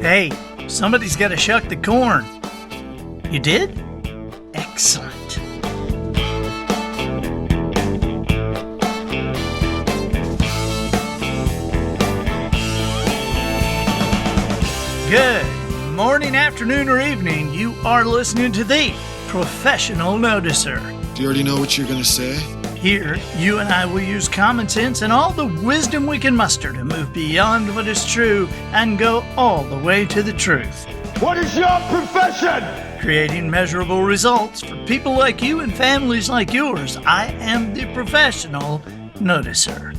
Hey, somebody's got to shuck the corn. You did? Excellent. Good morning, afternoon, or evening. You are listening to the Professional Noticer. Do you already know what you're going to say? Here, you and I will use common sense and all the wisdom we can muster to move beyond what is true and go all the way to the truth. What is your profession? Creating measurable results for people like you and families like yours. I am the Professional Noticer.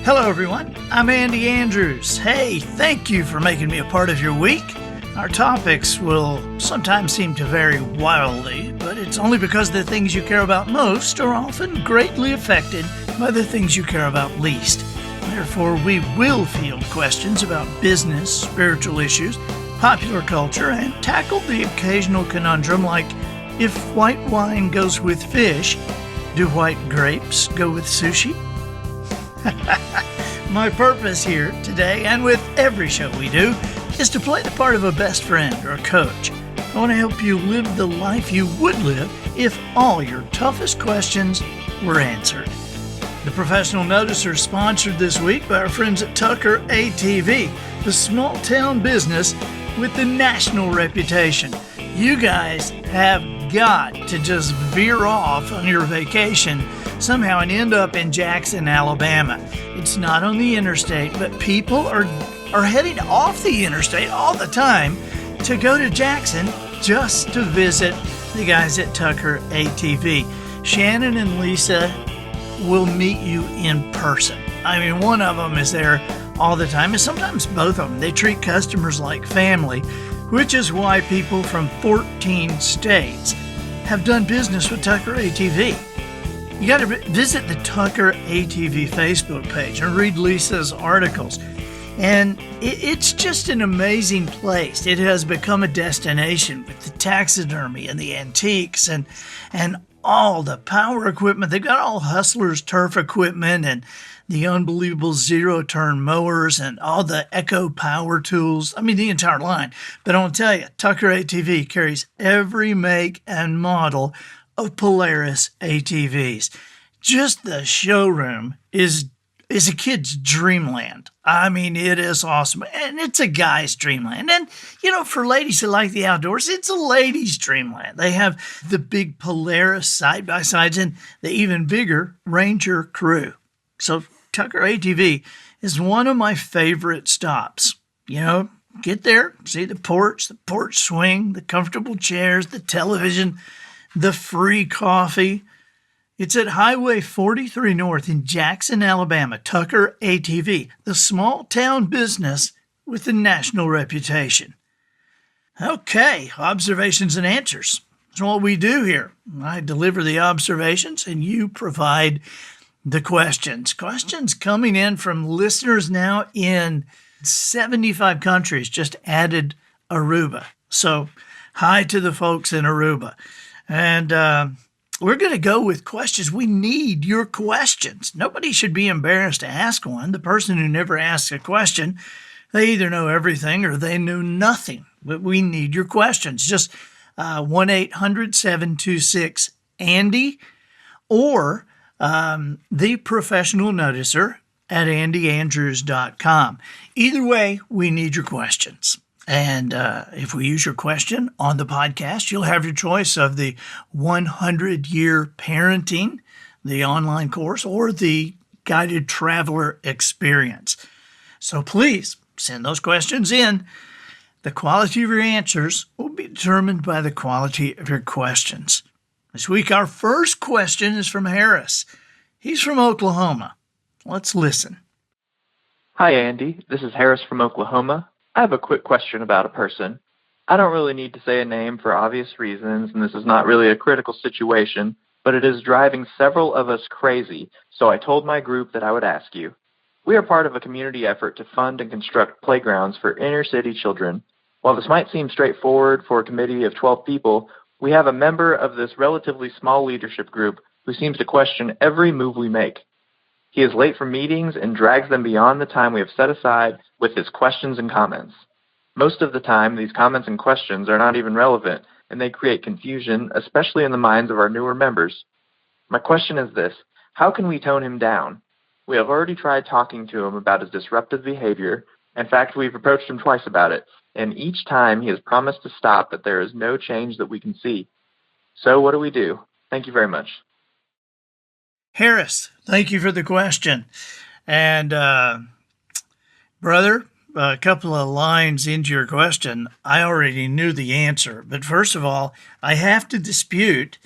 Hello, everyone. I'm Andy Andrews. Hey, thank you for making me a part of your week. Our topics will sometimes seem to vary wildly, but it's only because the things you care about most are often greatly affected by the things you care about least. Therefore, we will field questions about business, spiritual issues, popular culture, and tackle the occasional conundrum like, if white wine goes with fish, do white grapes go with sushi? My purpose here today, and with every show we do, is to play the part of a best friend or a coach. I want to help you live the life you would live if all your toughest questions were answered. The Professional Noticer is sponsored this week by our friends at Tucker ATV, the small town business with the national reputation. You guys have got to just veer off on your vacation somehow and end up in Jackson, Alabama. It's not on the interstate, but people are heading off the interstate all the time to go to Jackson just to visit the guys at Tucker ATV. Shannon and Lisa will meet you in person. I mean, one of them is there all the time, and sometimes both of them. They treat customers like family, which is why people from 14 states have done business with Tucker ATV. You got to visit the Tucker ATV Facebook page and read Lisa's articles. And it's just an amazing place. It has become a destination with the taxidermy and the antiques and all the power equipment. They've got all Hustler's turf equipment and the unbelievable zero-turn mowers and all the Echo power tools. I mean, the entire line. But I'll tell you, Tucker ATV carries every make and model of Polaris ATVs. Just the showroom is a kid's dreamland. I mean, it is awesome. And it's a guy's dreamland. And, for ladies who like the outdoors, it's a ladies' dreamland. They have the big Polaris side-by-sides and the even bigger Ranger crew. So Tucker ATV is one of my favorite stops. Get there, see the porch swing, the comfortable chairs, the television, the free coffee. It's at Highway 43 North in Jackson, Alabama. Tucker ATV, the small town business with a national reputation. Okay, observations and answers. That's what we do here. I deliver the observations and you provide the questions. Questions coming in from listeners now in 75 countries, just added Aruba. So hi to the folks in Aruba. And we're going to go with questions. We need your questions. Nobody should be embarrassed to ask one. The person who never asks a question, they either know everything or they know nothing. But we need your questions. Just 1-800-726-ANDY or the Professional Noticer at andyandrews.com. Either way, we need your questions. And if we use your question on the podcast, you'll have your choice of the 100-Year Parenting, the online course, or the Guided Traveler Experience. So please send those questions in. The quality of your answers will be determined by the quality of your questions. This week, our first question is from Harris. He's from Oklahoma. Let's listen. Hi, Andy. This is Harris from Oklahoma. I have a quick question about a person. I don't really need to say a name for obvious reasons, and this is not really a critical situation, but it is driving several of us crazy, so I told my group that I would ask you. We are part of a community effort to fund and construct playgrounds for inner-city children. While this might seem straightforward for a committee of 12 people, we have a member of this relatively small leadership group who seems to question every move we make. He is late for meetings and drags them beyond the time we have set aside with his questions and comments. Most of the time, these comments and questions are not even relevant, and they create confusion, especially in the minds of our newer members. My question is this: how can we tone him down? We have already tried talking to him about his disruptive behavior. In fact, we've approached him twice about it, and each time he has promised to stop, but there is no change that we can see. So what do we do? Thank you very much. Harris, thank you for the question. And, brother, a couple of lines into your question, I already knew the answer. But first of all, I have to dispute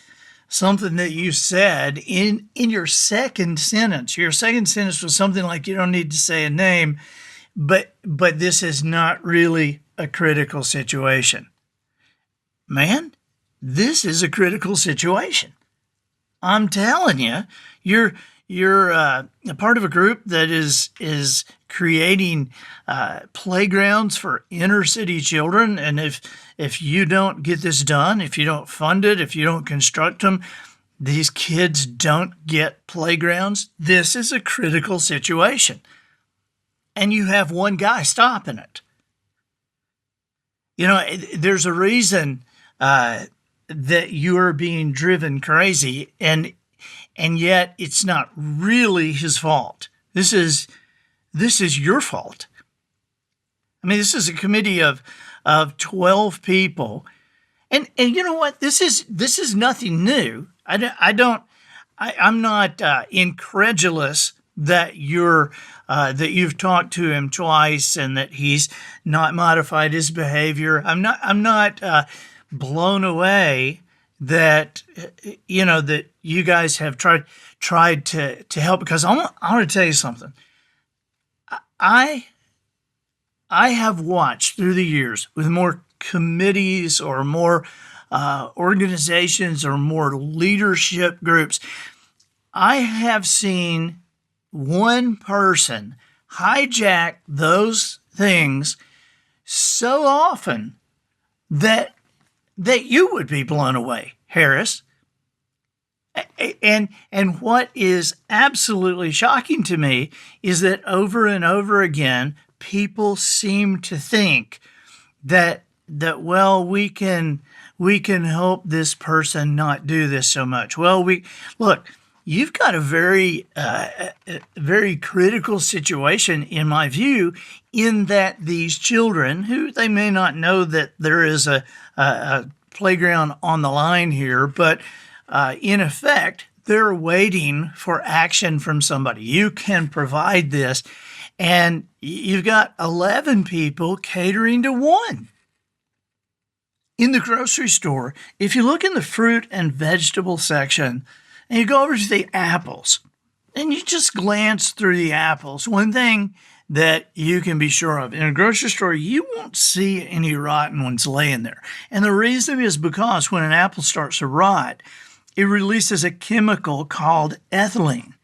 something that you said in your second sentence. Your second sentence was something like, you don't need to say a name, but this is not really a critical situation. Man, this is a critical situation. I'm telling you, you're a part of a group that is creating playgrounds for inner city children, and if you don't get this done, if you don't fund it, if you don't construct them, these kids don't get playgrounds. This is a critical situation, and you have one guy stopping it. You know, there's a reason that you're being driven crazy, and yet it's not really his fault. This is your fault. I mean, this is a committee of 12 people, and you know what? This is nothing new. I'm not incredulous that you've talked to him twice and that he's not modified his behavior. I'm not blown away that that you guys have tried to help, because I want to tell you something. I have watched through the years with more committees or more organizations or more leadership groups. I have seen one person hijack those things so often that you would be blown away, Harris. And what is absolutely shocking to me is that over and over again, people seem to think that well, we can help this person not do this so much. Well, look, you've got a very critical situation, in my view, in that these children, who they may not know that there is a playground on the line here, but in effect, they're waiting for action from somebody. You can provide this, and you've got 11 people catering to one. In the grocery store, if you look in the fruit and vegetable section, and you go over to the apples, and you just glance through the apples, one thing that you can be sure of, in a grocery store, you won't see any rotten ones laying there. And the reason is because when an apple starts to rot, it releases a chemical called ethylene.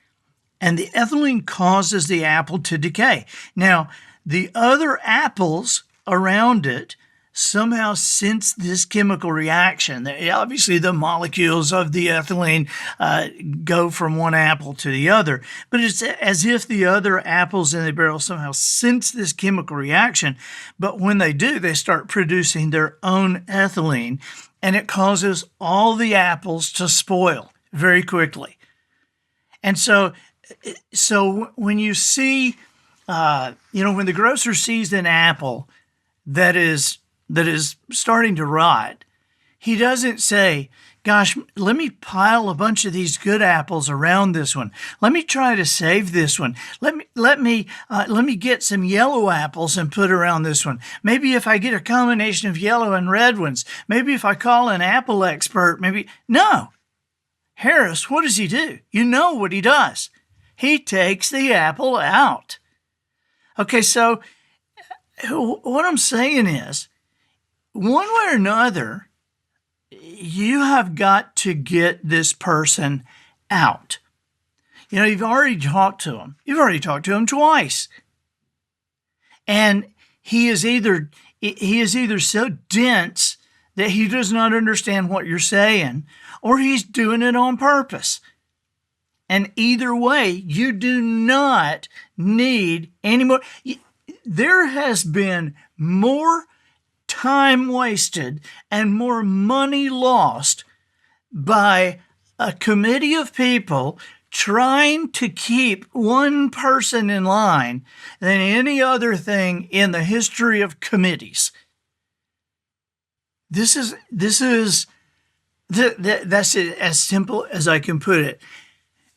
And the ethylene causes the apple to decay. Now, the other apples around it somehow sense this chemical reaction. Obviously, the molecules of the ethylene go from one apple to the other, but it's as if the other apples in the barrel somehow sense this chemical reaction. But when they do, they start producing their own ethylene, and it causes all the apples to spoil very quickly. And so when you see, when the grocer sees an apple that is starting to rot, he doesn't say, gosh, let me pile a bunch of these good apples around this one. Let me try to save this one. Let me get some yellow apples and put around this one. Maybe if I get a combination of yellow and red ones, maybe if I call an apple expert, maybe. No. Harris, what does he do? You know what he does. He takes the apple out. Okay, so what I'm saying is, one way or another, you have got to get this person out. You've already talked to him. You've already talked to him twice. And he is either so dense that he does not understand what you're saying, or he's doing it on purpose. And either way, you do not need any more. There has been more time wasted and more money lost by a committee of people trying to keep one person in line than any other thing in the history of committees. That's it, as simple as I can put it.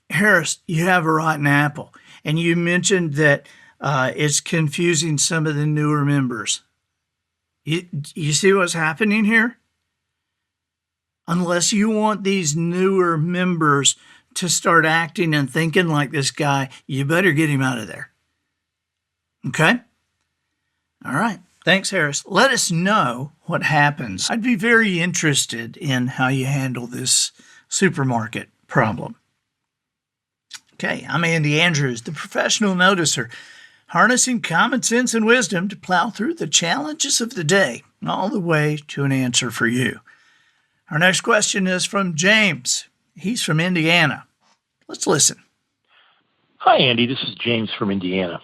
Harris, you have a rotten apple. And you mentioned that it's confusing some of the newer members. You see what's happening here? Unless you want these newer members to start acting and thinking like this guy, you better get him out of there. Okay? All right. Thanks, Harris. Let us know what happens. I'd be very interested in how you handle this supermarket problem. Okay, I'm Andy Andrews, the professional noticer, harnessing common sense and wisdom to plow through the challenges of the day, all the way to an answer for you. Our next question is from James. He's from Indiana. Let's listen. Hi, Andy. This is James from Indiana.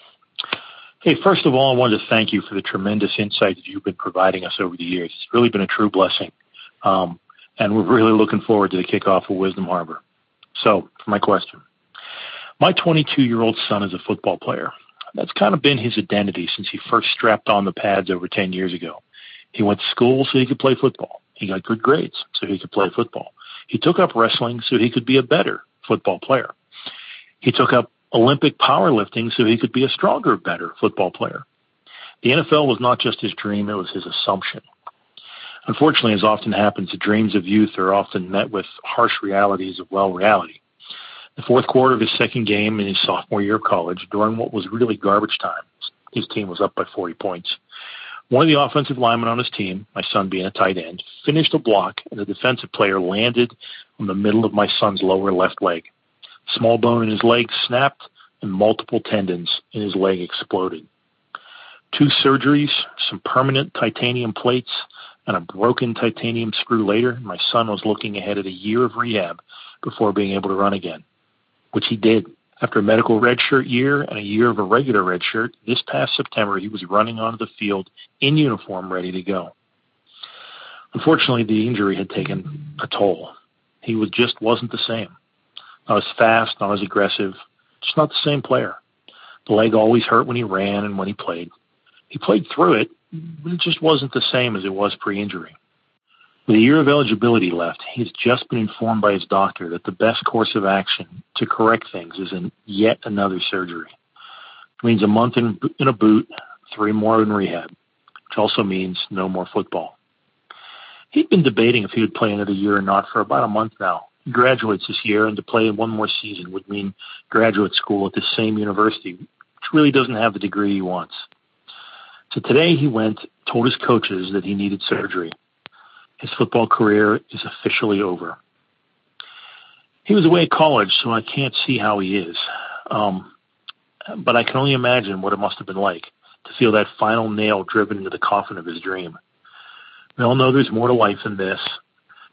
Hey, first of all, I wanted to thank you for the tremendous insight that you've been providing us over the years. It's really been a true blessing. And we're really looking forward to the kickoff of Wisdom Harbor. So, for my question. My 22-year-old son is a football player. That's kind of been his identity since he first strapped on the pads over 10 years ago. He went to school so he could play football. He got good grades so he could play football. He took up wrestling so he could be a better football player. He took up Olympic powerlifting so he could be a stronger, better football player. The NFL was not just his dream, it was his assumption. Unfortunately, as often happens, the dreams of youth are often met with harsh realities of, reality. The fourth quarter of his second game in his sophomore year of college, during what was really garbage time, his team was up by 40 points. One of the offensive linemen on his team, my son being a tight end, finished a block, and the defensive player landed on the middle of my son's lower left leg. Small bone in his leg snapped, and multiple tendons in his leg exploded. 2 surgeries, some permanent titanium plates, and a broken titanium screw later, my son was looking ahead at a year of rehab before being able to run again, which he did. After a medical redshirt year and a year of a regular redshirt, this past September he was running onto the field in uniform, ready to go. Unfortunately, the injury had taken a toll. He just wasn't the same. Not as fast, not as aggressive, just not the same player. The leg always hurt when he ran and when he played. He played through it, but it just wasn't the same as it was pre-injury. With a year of eligibility left, he's just been informed by his doctor that the best course of action to correct things is in yet another surgery. It means a month in a boot, 3 more in rehab, which also means no more football. He'd been debating if he would play another year or not for about a month now. He graduates this year, and to play one more season would mean graduate school at the same university, which really doesn't have the degree he wants. So today he told his coaches that he needed surgery. His football career is officially over. He was away at college, so I can't see how he is. But I can only imagine what it must have been like to feel that final nail driven into the coffin of his dream. We all know there's more to life than this,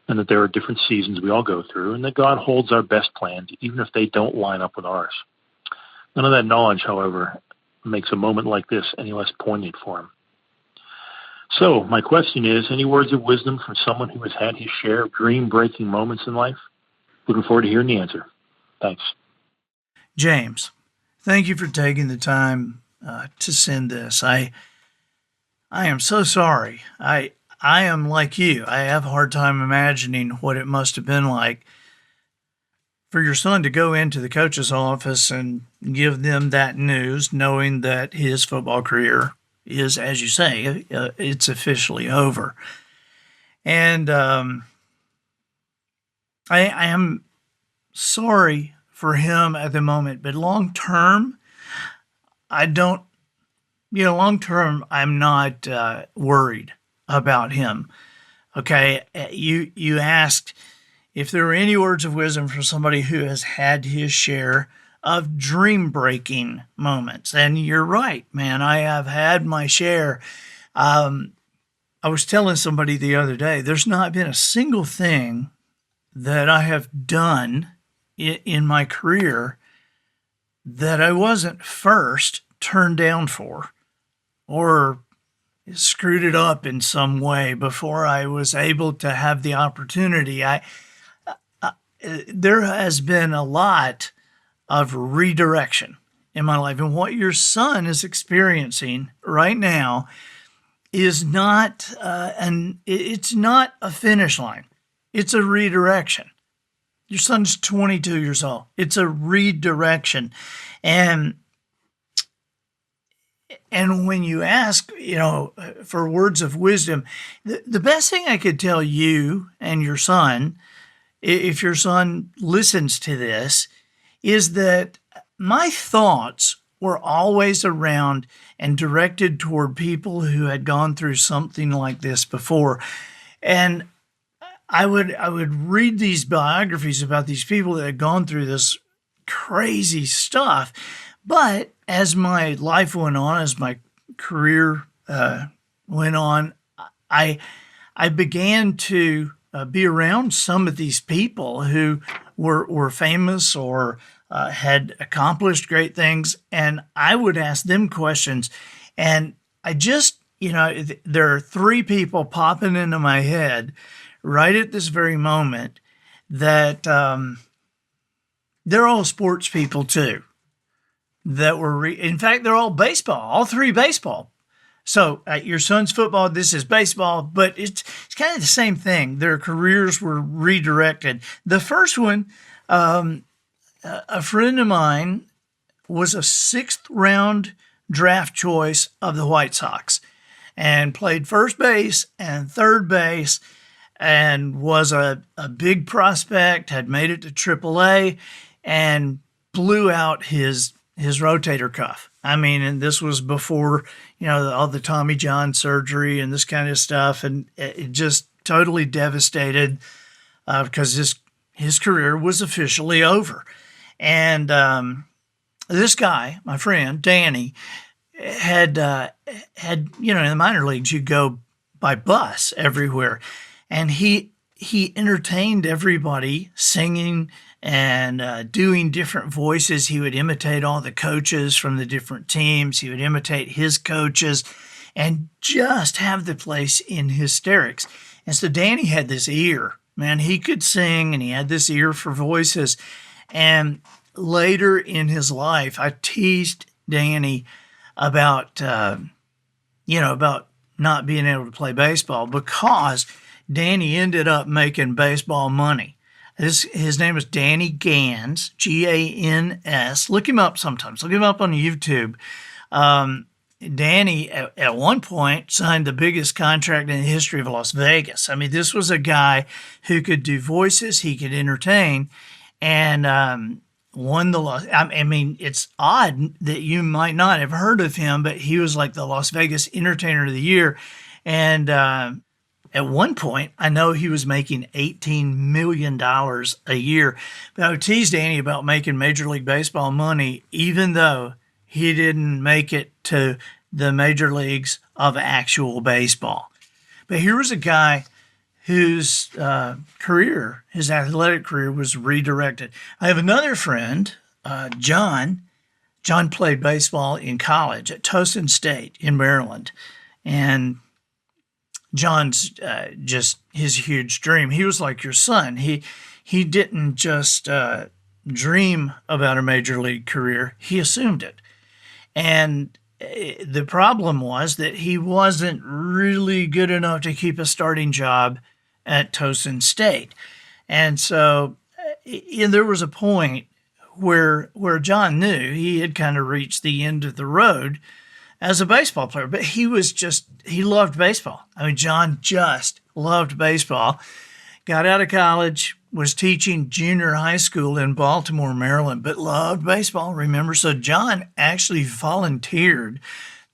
and that there are different seasons we all go through, and that God holds our best plans, even if they don't line up with ours. None of that knowledge, however, makes a moment like this any less poignant for him. So, my question is, any words of wisdom from someone who has had his share of dream-breaking moments in life? Looking forward to hearing the answer. Thanks. James, thank you for taking the time to send this. I am so sorry. I am like you. I have a hard time imagining what it must have been like for your son to go into the coach's office and give them that news, knowing that his football career is, as you say, it's officially over. And I am sorry for him at the moment, but long term, I'm not worried about him. Okay, you asked if there were any words of wisdom from somebody who has had his share of dream-breaking moments. And you're right, man. I have had my share. I was telling somebody the other day, there's not been a single thing that I have done in my career that I wasn't first turned down for, or screwed it up in some way before I was able to have the opportunity. There has been a lot of redirection in my life, and what your son is experiencing right now is not it's not a finish line. It's a redirection. Your son's 22 years old. It's a redirection. And when you ask, for words of wisdom, the best thing I could tell you and your son, if your son listens to this, is that my thoughts were always around and directed toward people who had gone through something like this before. And I would read these biographies about these people that had gone through this crazy stuff. But as my life went on, as my career went on, I began to be around some of these people who were famous or had accomplished great things, and I would ask them questions. And I just, there are three people popping into my head right at this very moment that they're all sports people too. That were, in fact, they're all baseball, all three baseball. So your son's football, this is baseball, but it's kind of the same thing. Their careers were redirected. The first one, a friend of mine was a 6th round draft choice of the White Sox and played first base and third base and was a big prospect, had made it to AAA and blew out his rotator cuff. I mean, and this was before, all the Tommy John surgery and this kind of stuff. And it just totally devastated because his career was officially over. And this guy, my friend, Danny, had in the minor leagues, you go by bus everywhere. And he entertained everybody singing and doing different voices. He would imitate all the coaches from the different teams. He would imitate his coaches and just have the place in hysterics. And so Danny had this ear, man, he could sing and he had this ear for voices. And later in his life, I teased Danny about, about not being able to play baseball because Danny ended up making baseball money. His name is Danny Gans, Gans. Look him up sometimes. Look him up on YouTube. Danny, at one point, signed the biggest contract in the history of Las Vegas. I mean, this was a guy who could do voices, he could entertain, and won the Las. I mean, it's odd that you might not have heard of him, but he was like the Las Vegas Entertainer of the Year. And at one point, I know he was making $18 million a year. But I would tease Danny about making Major League Baseball money, even though he didn't make it to the major leagues of actual baseball. But here was a guy whose career, his athletic career, was redirected. I have another friend, John. John played baseball in college at Towson State in Maryland. And John's just his huge dream. He was like your son. He didn't just dream about a major league career. He assumed it. And the problem was that he wasn't really good enough to keep a starting job at Towson State. And so there was a point where John knew he had kind of reached the end of the road as a baseball player, but he loved baseball. I mean, John just loved baseball. Got out of college, was teaching junior high school in Baltimore, Maryland, but loved baseball, remember? So John actually volunteered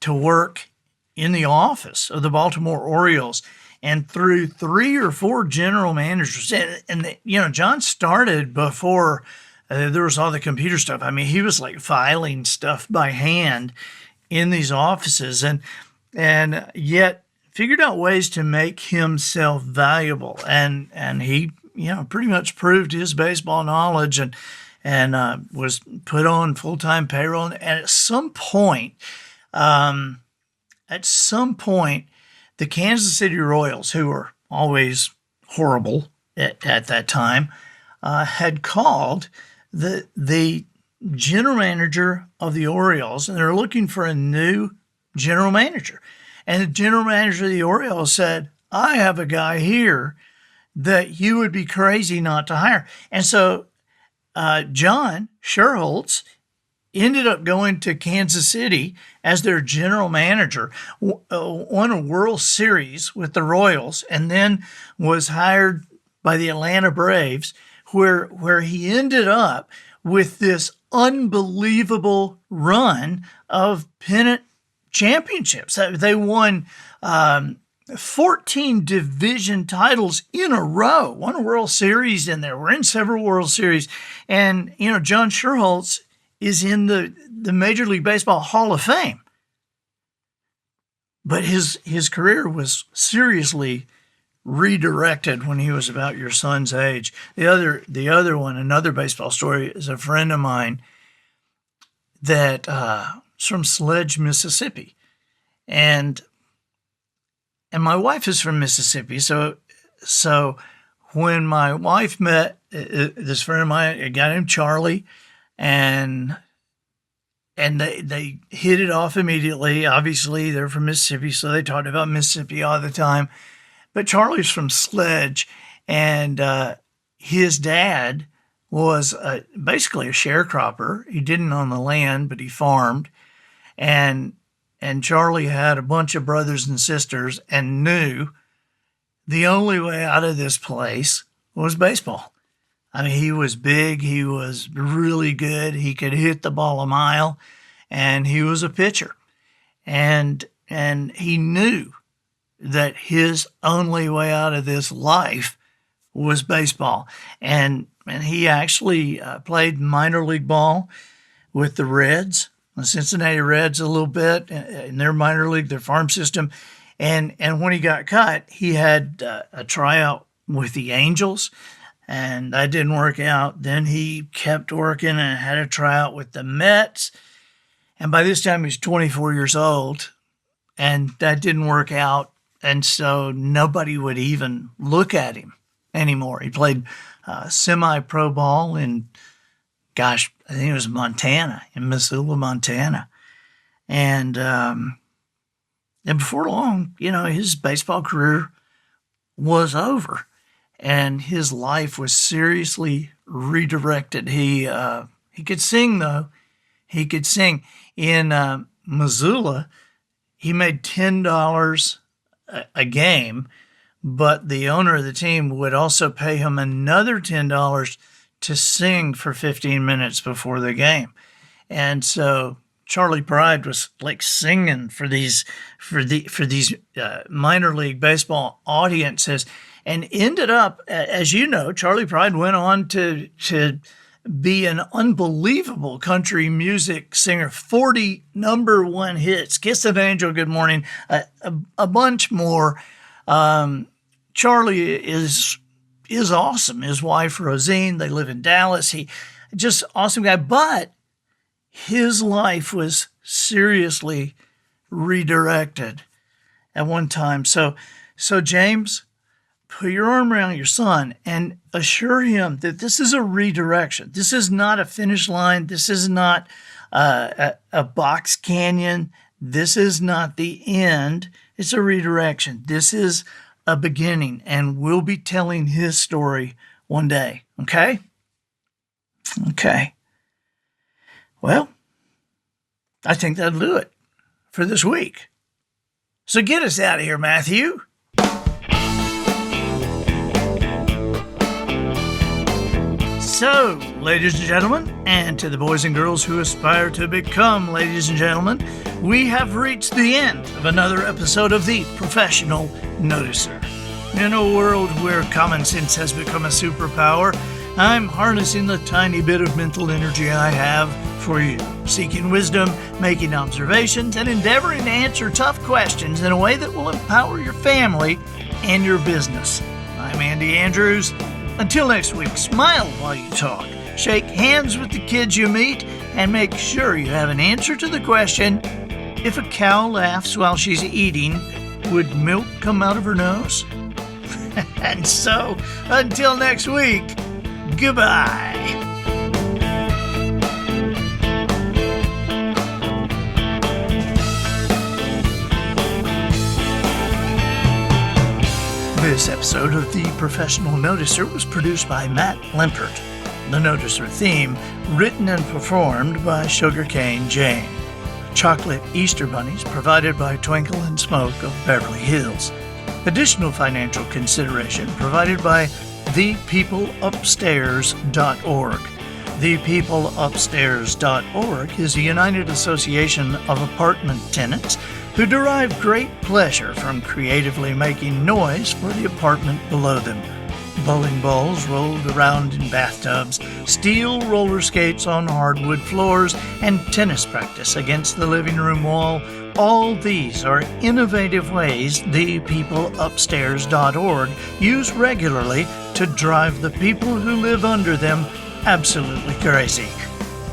to work in the office of the Baltimore Orioles, and through 3 or 4 general managers. And John started before there was all the computer stuff. I mean, he was like filing stuff by hand in these offices, and yet figured out ways to make himself valuable. And he, pretty much proved his baseball knowledge and was put on full-time payroll. And at some point, at some point, the Kansas City Royals, who were always horrible at that time, had called the general manager of the Orioles, and they're looking for a new general manager. And the general manager of the Orioles said, I have a guy here that you would be crazy not to hire. And so John Sherholtz ended up going to Kansas City as their general manager, won a World Series with the Royals, and then was hired by the Atlanta Braves, where he ended up with this unbelievable run of pennant championships. They won 14 division titles in a row, won a World Series in there. We're in several World Series. And, John Sherholtz is in the Major League Baseball Hall of Fame. But his career was seriously redirected when he was about your son's age. The other one, another baseball story, is a friend of mine that is from Sledge, Mississippi. And my wife is from Mississippi. So when my wife met this friend of mine, a guy named Charlie, and they hit it off immediately. Obviously, they're from Mississippi, so they talked about Mississippi all the time. But Charlie's from Sledge, and his dad was basically a sharecropper. He didn't own the land, but he farmed. And Charlie had a bunch of brothers and sisters and knew the only way out of this place was baseball. I mean, he was big. He was really good. He could hit the ball a mile, and he was a pitcher. And he knew that his only way out of this life was baseball. And he actually played minor league ball with the Reds, the Cincinnati Reds a little bit in their minor league, their farm system. And when he got cut, he had a tryout with the Angels, and that didn't work out. Then he kept working and had a tryout with the Mets. And by this time, he was 24 years old, and that didn't work out. And so nobody would even look at him anymore. He played semi-pro ball in, I think it was Montana, in Missoula, Montana. And before long, his baseball career was over, and his life was seriously redirected. He could sing, though. He could sing. In Missoula, he made $10 a game, but the owner of the team would also pay him another $10 to sing for 15 minutes before the game. And so Charlie Pride was like singing for these minor league baseball audiences, and ended up, as you know, Charlie Pride went on to be an unbelievable country music singer. 40 number one hits, Kiss of Angel, Good Morning, a bunch more. Charlie is awesome. His wife, Rosine, they live in Dallas. He just awesome guy, but his life was seriously redirected at one time. So James, put your arm around your son and assure him that this is a redirection. This is not a finish line. This is not a box canyon. This is not the end. It's a redirection. This is a beginning, and we'll be telling his story one day. Okay? Okay. Well, I think that'll do it for this week. So get us out of here, Matthew. So, ladies and gentlemen, and to the boys and girls who aspire to become ladies and gentlemen, we have reached the end of another episode of The Professional Noticer. In a world where common sense has become a superpower, I'm harnessing the tiny bit of mental energy I have for you, seeking wisdom, making observations, and endeavoring to answer tough questions in a way that will empower your family and your business. I'm Andy Andrews. Until next week, smile while you talk, shake hands with the kids you meet, and make sure you have an answer to the question, If a cow laughs while she's eating, would milk come out of her nose? And so, until next week, goodbye. This episode of The Professional Noticer was produced by Matt Limpert. The Noticer theme, written and performed by Sugarcane Jane. Chocolate Easter bunnies provided by Twinkle and Smoke of Beverly Hills. Additional financial consideration provided by thepeopleupstairs.org. Thepeopleupstairs.org is a united association of apartment tenants who derive great pleasure from creatively making noise for the apartment below them. Bowling balls rolled around in bathtubs, steel roller skates on hardwood floors, and tennis practice against the living room wall. All these are innovative ways thepeopleupstairs.org use regularly to drive the people who live under them absolutely crazy.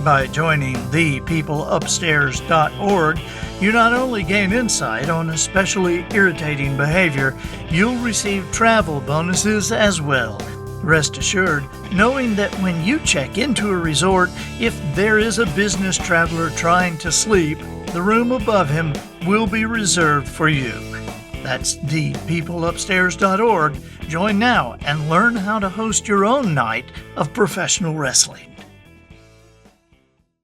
By joining thepeopleupstairs.org, you not only gain insight on especially irritating behavior, you'll receive travel bonuses as well. Rest assured, knowing that when you check into a resort, if there is a business traveler trying to sleep, the room above him will be reserved for you. That's thepeopleupstairs.org. Join now and learn how to host your own night of professional wrestling.